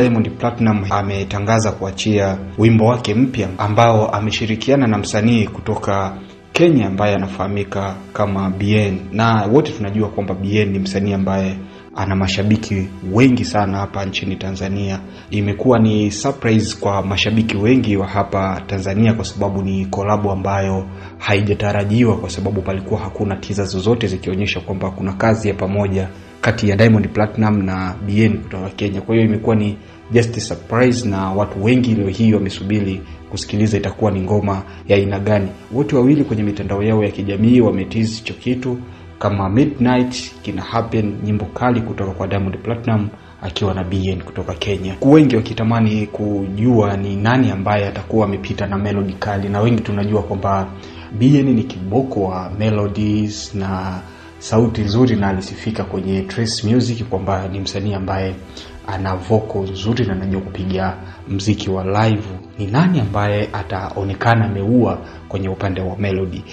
Diamond Platinum ametangaza kuachia wimbo wake mpya ambao ameshirikiana na msanii kutoka Kenya ambaye anafahamika kama Bien, na wote tunajua kwamba Bien ni msanii ambaye ana mashabiki wengi sana hapa nchini Tanzania. Imekuwa ni surprise kwa mashabiki wengi wa hapa Tanzania kwa sababu ni collab ambayo haijatarajiwa, kwa sababu palikuwa hakuna teaser zozote zikionyesha kwamba kuna kazi ya pamoja kati ya Diamond Platinum na Bien kutoka Kenya. Kwa hiyo imekuwa ni just a surprise, na watu wengi leo hii wamesubiri kusikiliza itakuwa ni ngoma ya aina gani. Wote wawili kwenye mitandao yao ya kijamii wametease hicho kitu kama Midnight kina happen, nyimbo kali kutoka kwa Diamond Platinum akiwa na Bien kutoka Kenya. Wengi wakitamani kujua ni nani ambaye atakuwa amepita na melody kali, na wengi tunajua kwamba Bien ni kiboko wa melodies na sauti nzuri, na alisifika kwenye Trace Music kwamba ni msanii ambaye ana vocal nzuri na anajua kupiga muziki wa live. Ni nani ambaye ataonekana ameua kwenye upande wa melody?